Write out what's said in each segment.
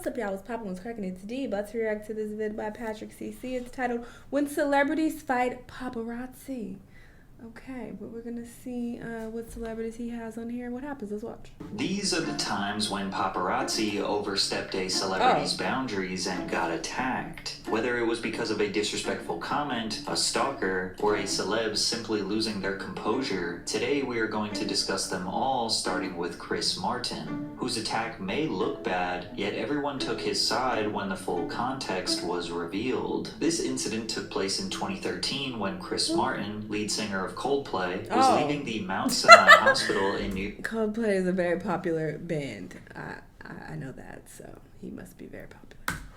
What's up, y'all? It's Papa What's Cracking it today. About to react to this vid by Patrick CC. It's titled When Celebrities Fight Paparazzi. Okay, but we're gonna see what celebrities he has on here. What happens? Let's watch. These are the times when paparazzi overstepped a celebrity's boundaries and got attacked. Whether it was because of a disrespectful comment, a stalker, or a celeb simply losing their composure, today we are going to discuss them all, starting with Chris Martin, whose attack may look bad, yet everyone took his side when the full context was revealed. This incident took place in 2013 when Chris Martin, lead singer of Coldplay, was leaving the Mount Sinai Hospital in New York. Coldplay is a very popular band. I know that, so he must be very popular.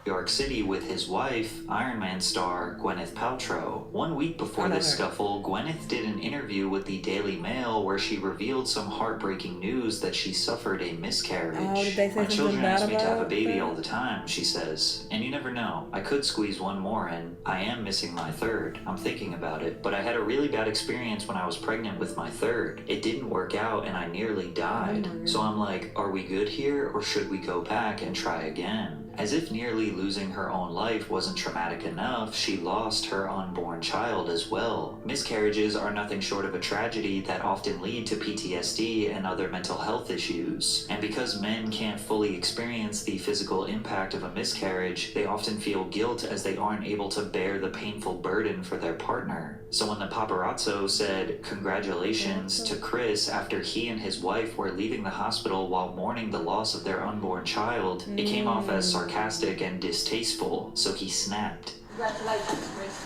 York City with his wife, Iron Man star Gwyneth Paltrow. 1 week before this scuffle, Gwyneth did an interview with the Daily Mail where she revealed some heartbreaking news that she suffered a miscarriage. Did they say My children ask me to have a baby that? all the time, she says. And you never know. I could squeeze one more in. I am missing my third. I'm thinking about it. But I had a really bad experience when I was pregnant with my third. It didn't work out and I nearly died. So I'm like, are we good here or should we go back and try again? As if nearly losing her own life wasn't traumatic enough, she lost her unborn child as well. Miscarriages are nothing short of a tragedy that often lead to PTSD and other mental health issues. And because men can't fully experience the physical impact of a miscarriage, they often feel guilt as they aren't able to bear the painful burden for their partner. So when the paparazzo said congratulations to Chris after he and his wife were leaving the hospital while mourning the loss of their unborn child, it came off as sarcastic and distasteful, so he snapped. Congratulations, Chris.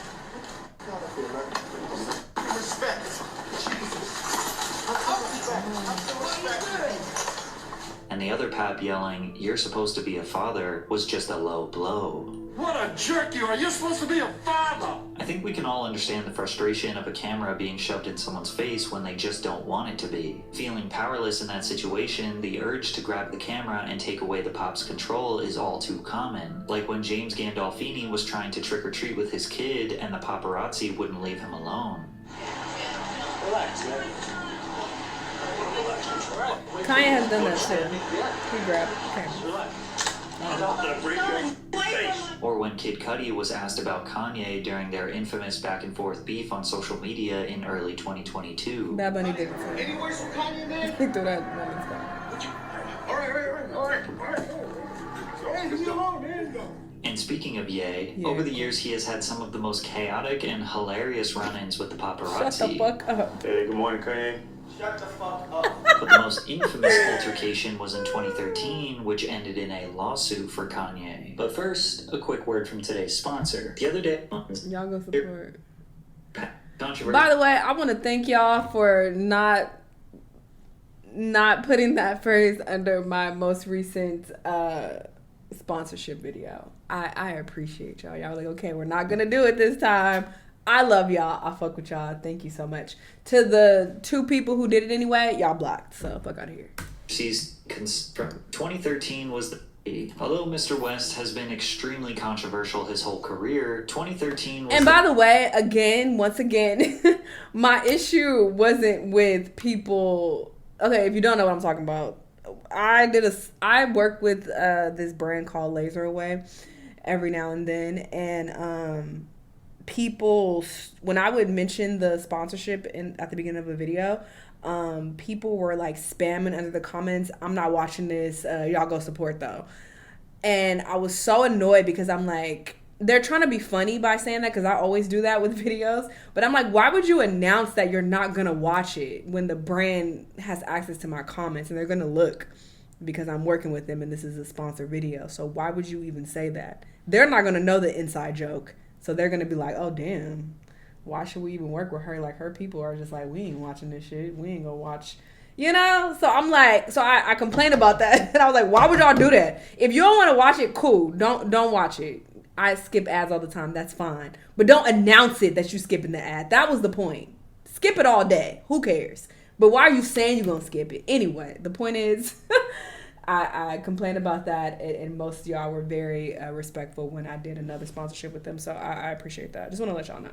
Respect. And the other pap yelling, "You're supposed to be a father," was just a low blow. What a jerk you are! You're supposed to be a father! I think we can all understand the frustration of a camera being shoved in someone's face when they just don't want it to be. Feeling powerless in that situation, the urge to grab the camera and take away the pop's control is all too common. Like when James Gandolfini was trying to trick-or-treat with his kid and the paparazzi wouldn't leave him alone. Relax, man. Kanye has done that too. He grabbed the camera. Relax. I'm not gonna break your face. Or when Kid Cudi was asked about Kanye during their infamous back-and-forth beef on social media in early 2022. Bad Bunny did it too. Any words from Kanye, man? He threw that woman's back. All right. Leave me alone, man. And speaking of Ye, over the years he has had some of the most chaotic and hilarious run-ins with the paparazzi. Shut the fuck up. Hey, good morning, Kanye. Shut the fuck up. But the most infamous altercation was in 2013, which ended in a lawsuit for Kanye. But first, a quick word from today's sponsor. The other day, Y'all go support. controversy. By the way, I want to thank y'all for not putting that phrase under my most recent sponsorship video. I appreciate y'all. Y'all were like, okay, we're not gonna do it this time. I love y'all. I fuck with y'all. Thank you so much. To the 2 people who did it anyway, y'all blocked. So fuck out of here. 2013 was the... Although Mr. West has been extremely controversial his whole career, 2013 was... And by the way, once again, my issue wasn't with people... Okay, if you don't know what I'm talking about, I work with this brand called Laser Away every now and then, and people, when I would mention the sponsorship at the beginning of a video, people were like spamming under the comments, "I'm not watching this, y'all go support though." And I was so annoyed because I'm like, they're trying to be funny by saying that, because I always do that with videos, but I'm like, why would you announce that you're not gonna watch it when the brand has access to my comments and they're gonna look, because I'm working with them and this is a sponsored video? So why would you even say that? They're not gonna know the inside joke. So they're going to be like, oh, damn, why should we even work with her? Like, her people are just like, we ain't watching this shit. We ain't going to watch, you know? So I'm like, I complained about that. And I was like, why would y'all do that? If you don't want to watch it, cool. Don't watch it. I skip ads all the time. That's fine. But don't announce it that you're skipping the ad. That was the point. Skip it all day. Who cares? But why are you saying you're going to skip it? Anyway, the point is... I complained about that, and most of y'all were very respectful when I did another sponsorship with them, so I appreciate that. Just want to let y'all know.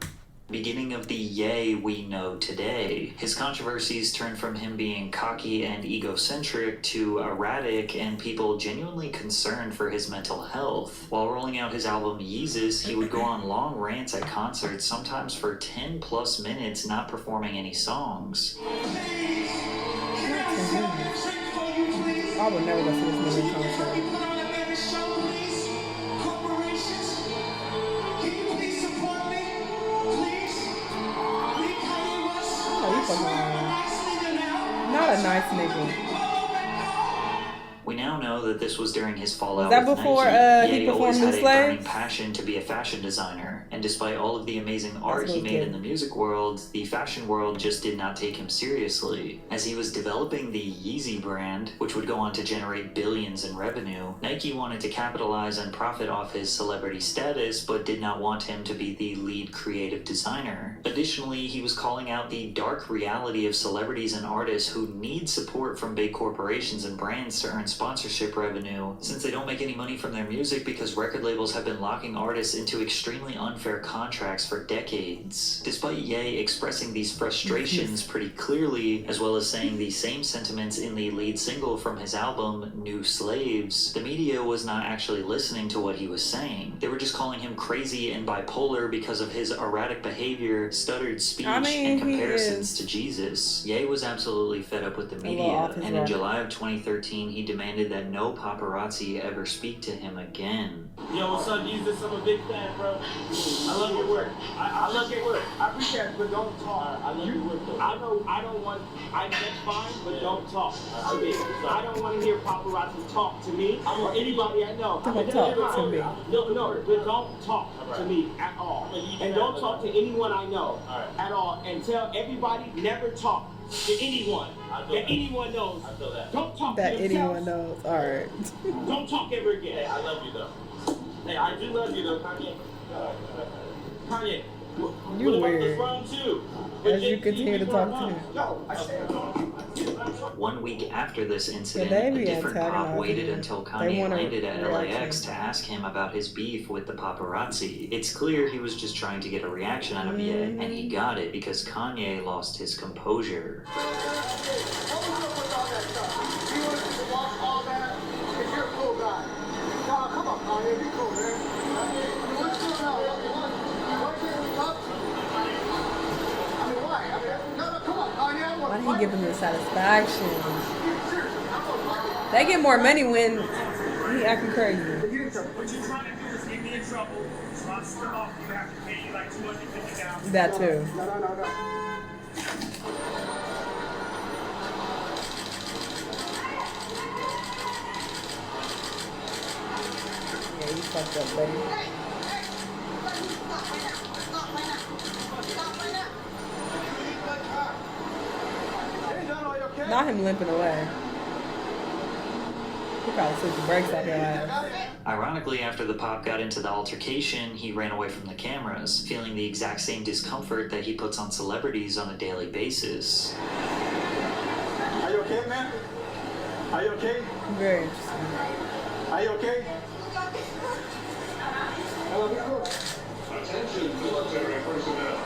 beginning of the Ye we know today. His controversies turned from him being cocky and egocentric to erratic and people genuinely concerned for his mental health. While rolling out his album Yeezus, he would go on long rants at concerts, sometimes for 10 plus minutes, not performing any songs. I would never go see this movie concert. Not a nice nigga. We now know that this was during his fallout Was that with before, Nike. he Ye always performed had New a burning Slaves? passion to be a fashion designer, and despite all of the amazing art he what made it in the music world, the fashion world just did not take him seriously. As he was developing the Yeezy brand, which would go on to generate billions in revenue, Nike wanted to capitalize and profit off his celebrity status, but did not want him to be the lead creative designer. Additionally, he was calling out the dark reality of celebrities and artists who need support from big corporations and brands to earn sponsorship revenue, since they don't make any money from their music because record labels have been locking artists into extremely unfair contracts for decades. Despite Ye expressing these frustrations pretty clearly, as well as saying the same sentiments in the lead single from his album, New Slaves, the media was not actually listening to what he was saying. They were just calling him crazy and bipolar because of his erratic behavior, stuttered speech, and comparisons to Jesus. Ye was absolutely fed up with the media, and in July of 2013, he demanded that no paparazzi ever speak to him again. Yo, what's up, Jesus? I'm a big fan, bro. I love your work. I love your work. I appreciate it, but don't talk. I love your work, though. That's fine, but don't talk to me. I don't want to hear paparazzi talk to me or anybody I know. Don't talk to me. No, but don't talk to me at all. And don't talk to anyone I know at all. And tell everybody never talk to anyone that anyone knows. Don't talk That to anyone themselves. knows. Alright. Don't talk ever again. Hey, I love you though. Hey, I do love you though, Kanye. Kanye. You what weird. about this round two? As you continue to talk to him. No, I said 1 week after this incident, they a be different pop antagonizing waited him. until They Kanye want a landed at reaction. LAX to ask him about his beef with the paparazzi. It's clear he was just trying to get a reaction out of Ye, and he got it because Kanye lost his composure. Why did he give him the satisfaction? They get more money when he acting crazy. What you're trying to do is get me in trouble. So I'm still off. You have to pay you like $250,000. That too. No. Yeah, you fucked up, buddy. Not him limping away. He probably took the brakes off your ass. Ironically, after the pop got into the altercation, he ran away from the cameras, feeling the exact same discomfort that he puts on celebrities on a daily basis. Are you okay, man? Are you okay? Very interesting. Are you okay? Attention military personnel.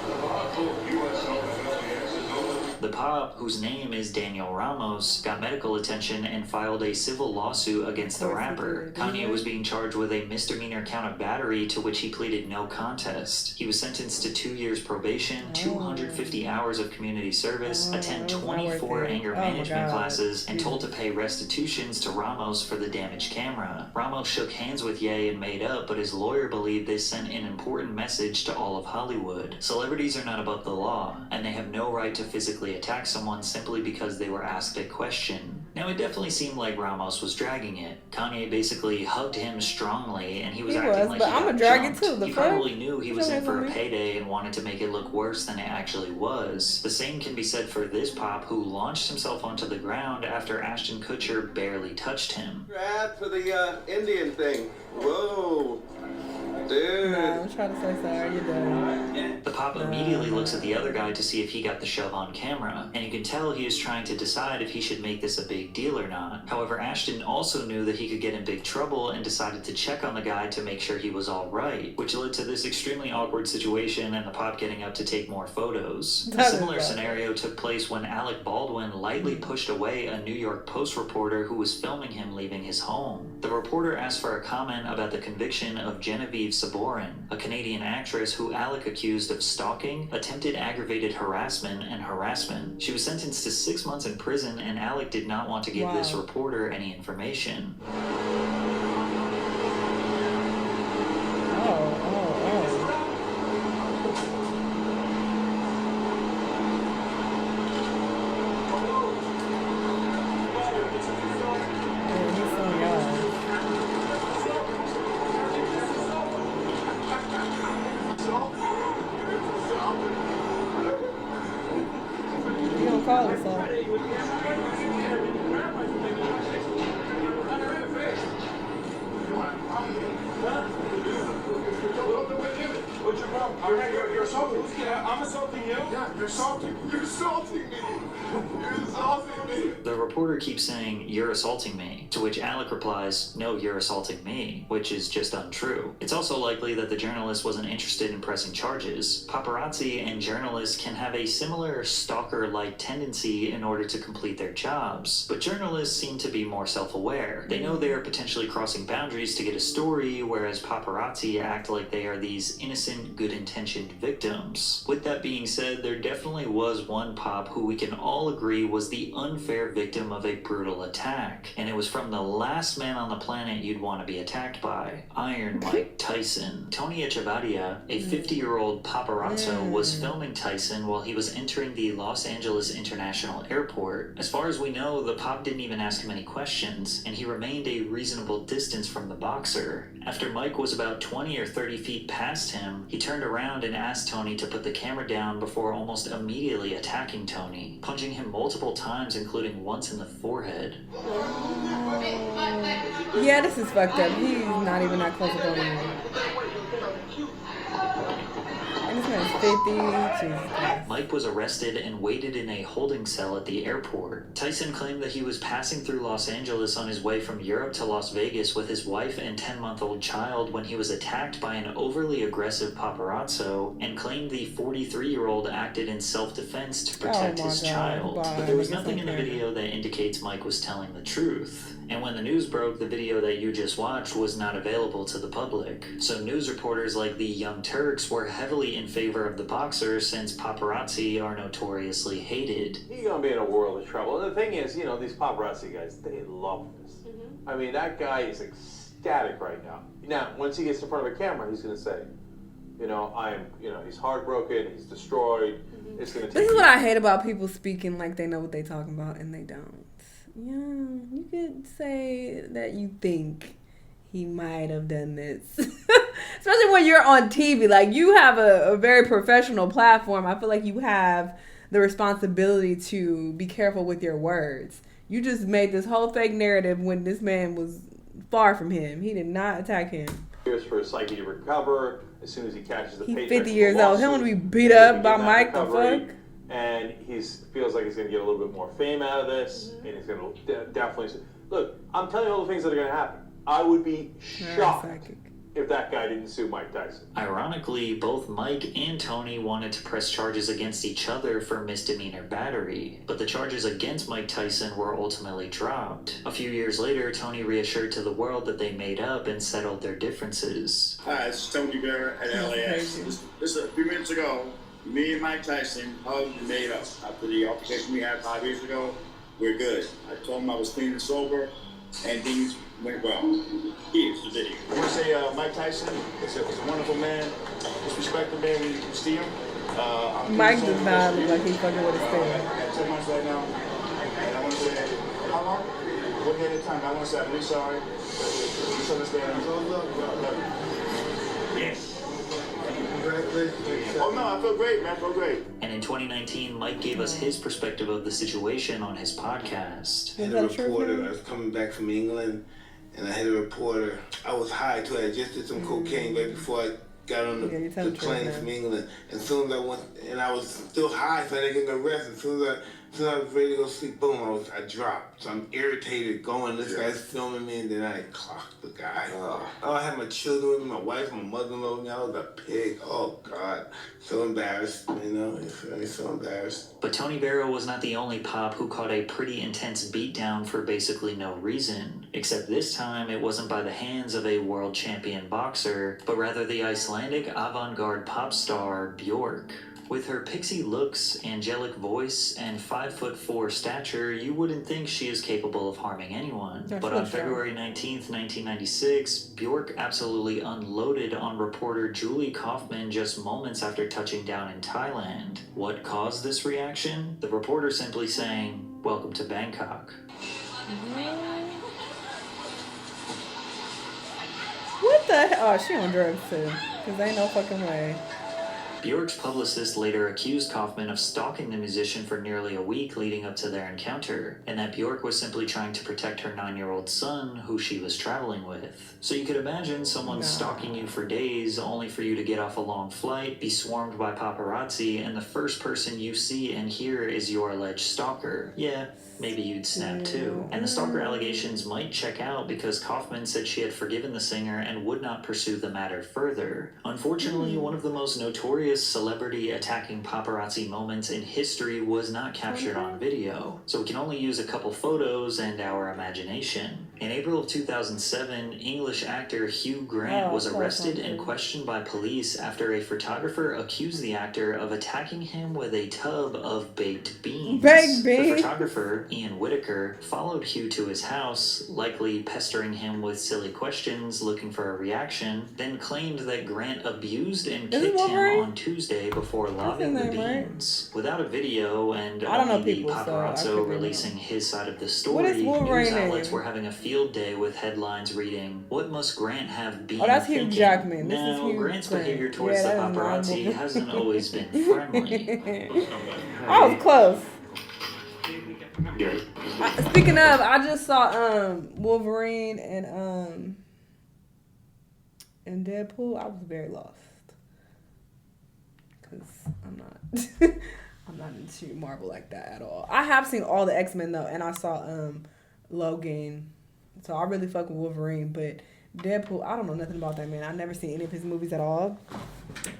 The powerful U.S. Army LAX is known. The pop, whose name is Daniel Ramos, got medical attention and filed a civil lawsuit against the rapper. Kanye was being charged with a misdemeanor count of battery, to which he pleaded no contest. He was sentenced to 2 years probation, 250 hours of community service, attend 24 anger management classes, and told to pay restitutions to Ramos for the damaged camera. Ramos shook hands with Ye and made up, but his lawyer believed this sent an important message to all of Hollywood. Celebrities are not above the law, and they have no right to physically attack someone simply because they were asked a question. Now, it definitely seemed like Ramos was dragging it. Kanye basically hugged him strongly, and he was acting like but he I'ma got drag it jumped. too, the He fuck? probably knew he was in for a me? payday and wanted to make it look worse than it actually was. The same can be said for this pop, who launched himself onto the ground after Ashton Kutcher barely touched him. Ad for the Indian thing. Whoa. Dude. Nah, I'm trying to say sorry. You're done. The Pop immediately looks at the other guy to see if he got the shove on camera, and you can tell he is trying to decide if he should make this a big deal or not. However, Ashton also knew that he could get in big trouble and decided to check on the guy to make sure he was all right, which led to this extremely awkward situation and the Pop getting up to take more photos. A similar scenario took place when Alec Baldwin lightly pushed away a New York Post reporter who was filming him leaving his home. The reporter asked for a comment about the conviction of Genevieve Saborin, a Canadian actress who Alec accused of stalking, attempted aggravated harassment, and harassment. She was sentenced to 6 months in prison, and Alec did not want to give this reporter any information. Call himself. What's your problem? You're assaulting me. I'm assaulting you? Yeah, you're assaulting me. You're assaulting me. You're assaulting me. The reporter keeps saying, "You're assaulting me," to which Alec replies, "No, you're assaulting me," which is just untrue. It's also likely that the journalist wasn't interested in pressing charges. Paparazzi and journalists can have a similar stalker-like tendency in order to complete their jobs, but journalists seem to be more self-aware. They know they are potentially crossing boundaries to get a story, whereas paparazzi act like they are these innocent, good-intentioned victims. With that being said, there definitely was one Pop who we can all agree was the unfair victim of a brutal attack, and it was from the last man on the planet you'd want to be attacked by, Iron Mike Tyson. Tony Echevarria, a 50-year-old paparazzo, was filming Tyson while he was entering the Los Angeles International Airport. As far as we know, the Pop didn't even ask him any questions, and he remained a reasonable distance from the boxer. After Mike was about 20 or 30 feet past him, he turned around and asked Tony to put the camera down before almost immediately attacking Tony, punching him multiple times, including once in the forehead. Yeah, this is fucked up. He's not even that close to going in. And this man's 50. Jesus Christ. Mike was arrested and waited in a holding cell at the airport. Tyson claimed that he was passing through Los Angeles on his way from Europe to Las Vegas with his wife and 10-month-old child when he was attacked by an overly aggressive paparazzo, and claimed the 43-year-old acted in self-defense to protect his child. But there was nothing in the video that indicates Mike was telling the truth. And when the news broke, the video that you just watched was not available to the public. So news reporters like the Young Turks were heavily in favor of the boxer, since paparazzi are notoriously hated. You're gonna be in a world of trouble. And the thing is, these paparazzi guys, they love this. I mean, that guy is ecstatic right now. Now, once he gets in front of a camera, he's gonna say, he's heartbroken, he's destroyed. It's gonna take. This is what I hate about people speaking like they know what they're talking about and they don't. Yeah, you could say that you think he might have done this. Especially when you're on TV. Like, you have a very professional platform. I feel like you have the responsibility to be careful with your words. You just made this whole fake narrative when this man was far from him. He did not attack him. Years for his psyche to recover as soon as he catches the paycheck. He's 50 years old. He don't want to be beat up by Mike, the fuck. And he feels like he's going to get a little bit more fame out of this, and he's going to definitely... Look, I'm telling you all the things that are going to happen. I would be shocked if that guy didn't sue Mike Tyson. Ironically, both Mike and Tony wanted to press charges against each other for misdemeanor battery, but the charges against Mike Tyson were ultimately dropped. A few years later, Tony reassured to the world that they made up and settled their differences. Hi, this is Tony Barrett at LAX. This is a few minutes ago. Me and Mike Tyson hugged and made up. After the altercation we had 5 years ago, we're good. I told him I was clean and sober, and things went well. Here's the video. I want to say Mike Tyson is a wonderful man. Disrespect the man when you see him. Mike does not look like he's fucking with his I got 10 months right now, and I want to say, how long? 1 day at a time. I want to say I'm really sorry. Just understand. Yes. Oh no, I feel great, man. I feel great. And in 2019, Mike gave us his perspective of the situation on his podcast. And a reporter was coming back from England, and I hit a reporter. I was high too. I just did some cocaine right before I got on the plane from England. And as soon as I went, and I was still high, so I didn't get no rest. As soon as I was ready to go sleep, boom, I dropped. So I'm irritated going. This guy's filming me, and then I clocked the guy. Oh, I had my children with me, my wife, my mother-in-law with me. I was a pig. Oh, God. So embarrassed, you know. It's so embarrassed. But Tony Barrow was not the only pop who caught a pretty intense beatdown for basically no reason. Except this time, it wasn't by the hands of a world champion boxer, but rather the Icelandic avant-garde pop star Björk. With her pixie looks, angelic voice, and 5'4" stature, you wouldn't think she is capable of harming anyone. But on February 19th, 1996, Björk absolutely unloaded on reporter Julie Kaufman just moments after touching down in Thailand. What caused this reaction? The reporter simply saying, "Welcome to Bangkok." What the hell? Oh, she on drugs too. Cause ain't no fucking way. Björk's publicist later accused Kaufman of stalking the musician for nearly a week leading up to their encounter, and that Björk was simply trying to protect her 9-year-old son, who she was traveling with. So you could imagine someone stalking you for days, only for you to get off a long flight, be swarmed by paparazzi, and the first person you see and hear is your alleged stalker. Yeah, maybe you'd snap too. And the stalker allegations might check out because Kaufman said she had forgiven the singer and would not pursue the matter further. Unfortunately, one of the most notorious celebrity attacking paparazzi moments in history was not captured on video, so we can only use a couple photos and our imagination. In April of 2007, English actor Hugh Grant was arrested and questioned by police after a photographer accused the actor of attacking him with a tub of baked beans. The photographer, Ian Whitaker, followed Hugh to his house, likely pestering him with silly questions, looking for a reaction, then claimed that Grant abused and kicked him on Tuesday before lobbing the beans. Without a video and only the paparazzo releasing his side of the story, news outlets were having a field day with headlines reading, "What must Grant have been thinking?" Hugh Jackman. Now, Grant's behavior towards the paparazzi hasn't always been friendly. I was close. Speaking of, I just saw Wolverine and Deadpool. I was very lost because I'm not into Marvel like that at all. I have seen all the X-Men though, and I saw Logan. So I really fuck with Wolverine, but Deadpool, I don't know nothing about that man. I never seen any of his movies at all.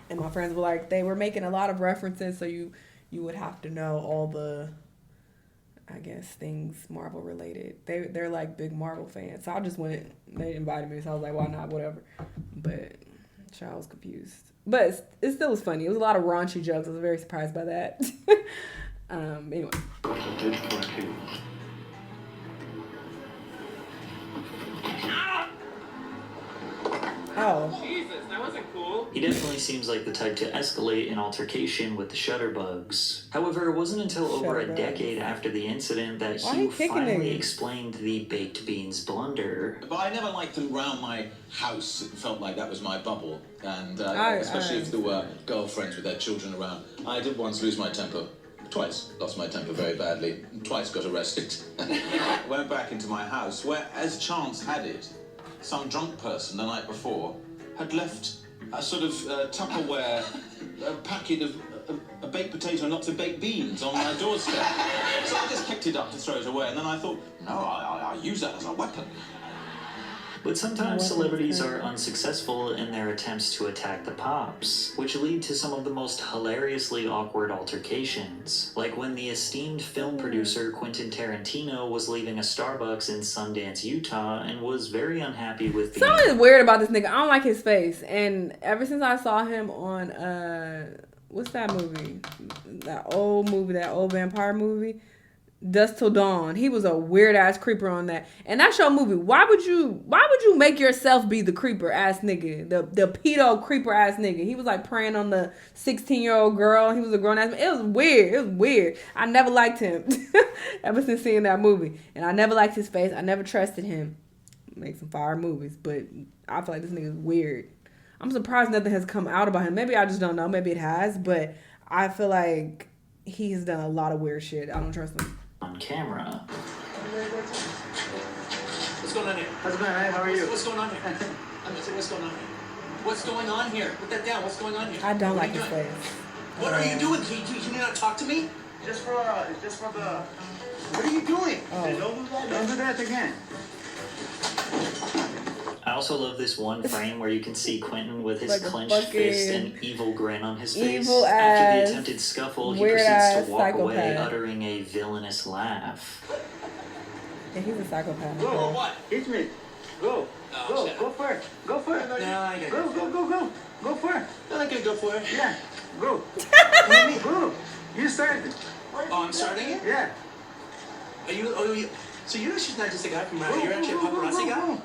And my friends were like, they were making a lot of references, so you would have to know all the, I guess, things Marvel related. They're like big Marvel fans. So I just went, they invited me, so I was like, why not, whatever. But I was confused. But it still was funny. It was a lot of raunchy jokes. I was very surprised by that. Anyway. Oh. Jesus, that wasn't cool. He definitely seems like the type to escalate an altercation with the Shutterbugs. However, it wasn't until over a decade after the incident that Hugh finally explained the baked beans blunder. But I never liked them around my house. It felt like that was my bubble. And especially if there were girlfriends with their children around. I did once lose my temper. Twice lost my temper very badly. Twice got arrested. Went back into my house where, as chance had it, some drunk person the night before had left a sort of Tupperware packet of baked potato and lots of baked beans on my doorstep. So I just picked it up to throw it away, and then I thought, no, I'll use that as a weapon. But sometimes celebrities are unsuccessful in their attempts to attack the pops, which lead to some of the most hilariously awkward altercations, like when the esteemed film producer Quentin Tarantino was leaving a Starbucks in Sundance, Utah, and was very unhappy with the... Something weird about this nigga. I don't like his face, and ever since I saw him on, what's that movie? That old vampire movie? Dusk Till Dawn. He was a weird ass creeper on that. And that's your movie. Why would you make yourself be the creeper ass nigga? The pedo creeper ass nigga. He was like preying on the 16-year-old girl. He was a grown ass man. It was weird. I never liked him. Ever since seeing that movie. And I never liked his face. I never trusted him. Make some fire movies. But I feel like this nigga is weird. I'm surprised nothing has come out about him. Maybe I just don't know. Maybe it has. But I feel like he has done a lot of weird shit. I don't trust him. On camera. Let's going on here? How's it going, man? How are you? What's going on here? I'm gonna say, what's going on here? What's going on here? Put that down. What's going on here? I don't What like are you his doing? face. What are you doing? Can you not talk to me? Just for the. What are you doing? Hey, don't do that. Don't do that again. I also love this one frame where you can see Quentin with his Like a clenched fucking fist and evil grin on his face. evil After ass, the attempted scuffle, he weird proceeds ass to walk away, psychopath. uttering a villainous laugh. Yeah, he's a psychopath. Go, bro. what? Hit me. Go. Oh, Go. shut up. Go for it. Go for it. No, I gotta Go. Go. Go. Go. Go for it. No, I can go for it. Yeah. Go. Go. You started. Oh, I'm starting it? Yeah. Are you? Oh, you? So you're just not just a guy from around. You're actually a paparazzi guy?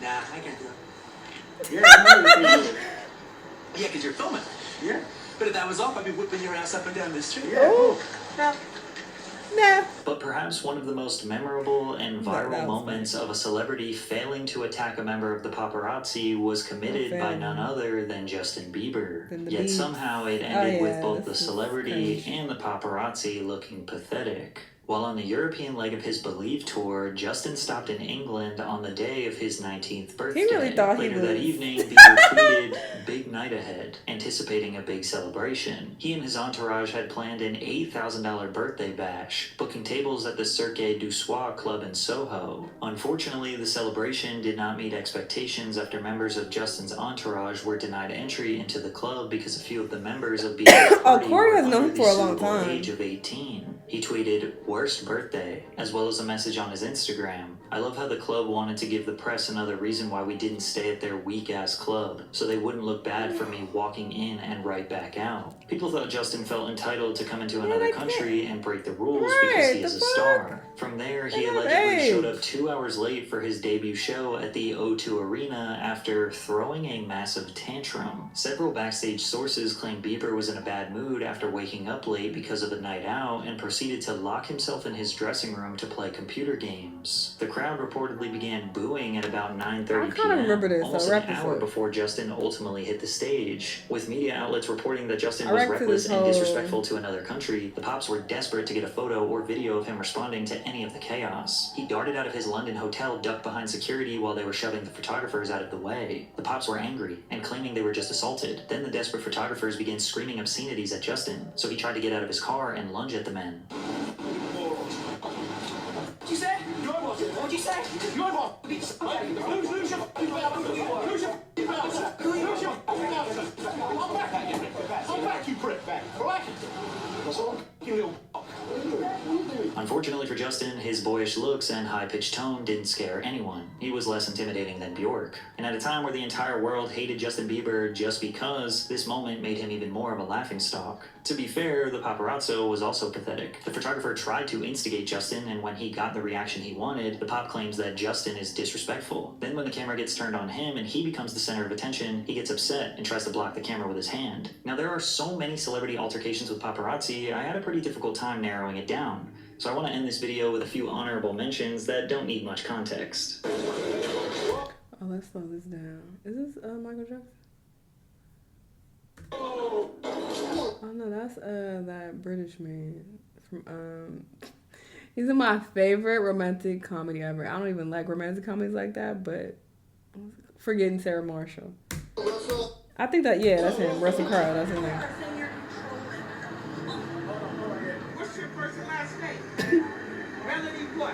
Nah, I can't do it. Yeah, I know you can do it. Yeah, because you're filming. Yeah. But if that was off, I'd be whipping your ass up and down the street. Yeah. Go. Nah. But perhaps one of the most memorable and viral that was moments of a celebrity failing to attack a member of the paparazzi was committed by none other than Justin Bieber. Yet somehow it ended with both the celebrity and the paparazzi looking pathetic. While on the European leg of his Believe tour, Justin stopped in England on the day of his 19th birthday. He really thought he Later was. that evening, Bieber tweeted, "Big night ahead," anticipating a big celebration. He and his entourage had planned an $8,000 birthday bash, booking tables at the Cirque du Soir club in Soho. Unfortunately, the celebration did not meet expectations after members of Justin's entourage were denied entry into the club because a few of the members of Bieber's party Corey were has known under him the for a long suitable time. age of 18. He tweeted, "Worst birthday," as well as a message on his Instagram. "I love how the club wanted to give the press another reason why we didn't stay at their weak-ass club, so they wouldn't look bad for me walking in and right back out." People thought Justin felt entitled to come into another country and break the rules because he is a star. From there, he allegedly showed up 2 hours late for his debut show at the O2 Arena after throwing a massive tantrum. Several backstage sources claim Bieber was in a bad mood after waking up late because of the night out and proceeded to lock himself in his dressing room to play computer games. The crowd reportedly began booing at about 9:30 p.m. I remember this. almost I an read this hour one. before Justin ultimately hit the stage. With media outlets reporting that Justin I was read to reckless this and whole- disrespectful to another country, the Pops were desperate to get a photo or video of him responding to any of the chaos. He darted out of his London hotel, ducked behind security while they were shoving the photographers out of the way. The Pops were angry and claiming they were just assaulted. Then the desperate photographers began screaming obscenities at Justin, so he tried to get out of his car and lunge at the men. What'd you say? What'd you say? Unfortunately for Justin, his boyish looks and high-pitched tone didn't scare anyone. He was less intimidating than Bjork. And at a time where the entire world hated Justin Bieber just because, this moment made him even more of a laughingstock. To be fair, the paparazzo was also pathetic. The photographer tried to instigate Justin, and when he got the reaction he wanted, the Pop claims that Justin is disrespectful. Then when the camera gets turned on him and he becomes the center of attention, he gets upset and tries to block the camera with his hand. Now there are so many celebrity altercations with paparazzi, I had a pretty difficult time narrowing it down. So I want to end this video with a few honorable mentions that don't need much context. Oh, let's slow this down. Is this Michael Jackson? Oh no, that's that British man from he's in my favorite romantic comedy ever. I don't even like romantic comedies like that, but Forgetting Sarah Marshall. I think that that's him. Russell Crowe, that's his name. What's your first and last name? Melody what?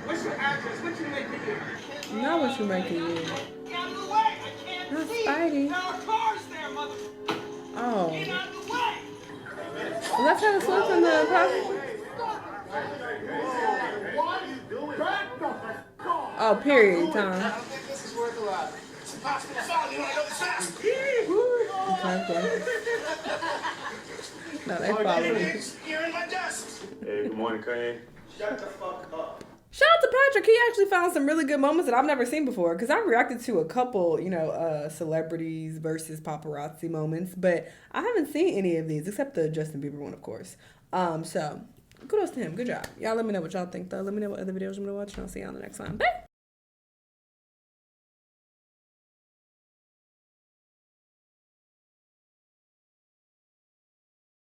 What's your address? What you making here? Not what you making here. Get out of the way! I can't Not see! Spidey. There are cars there, mother... Oh. Get out of the way! Was that Taylor Swift in the process? Oh, period, Tom. I don't think this is worth a lot. It's impossible to follow. You want to go this fast? Okay. No, they follow me. You're in my desk. Hey, good morning, Kanye. Shut the fuck up. Shout out to Patrick. He actually found some really good moments that I've never seen before. Because I reacted to a couple, celebrities versus paparazzi moments. But I haven't seen any of these except the Justin Bieber one, of course. So kudos to him. Good job. Y'all let me know what y'all think, though. Let me know what other videos you want to watch. And I'll see y'all on the next one. Bye.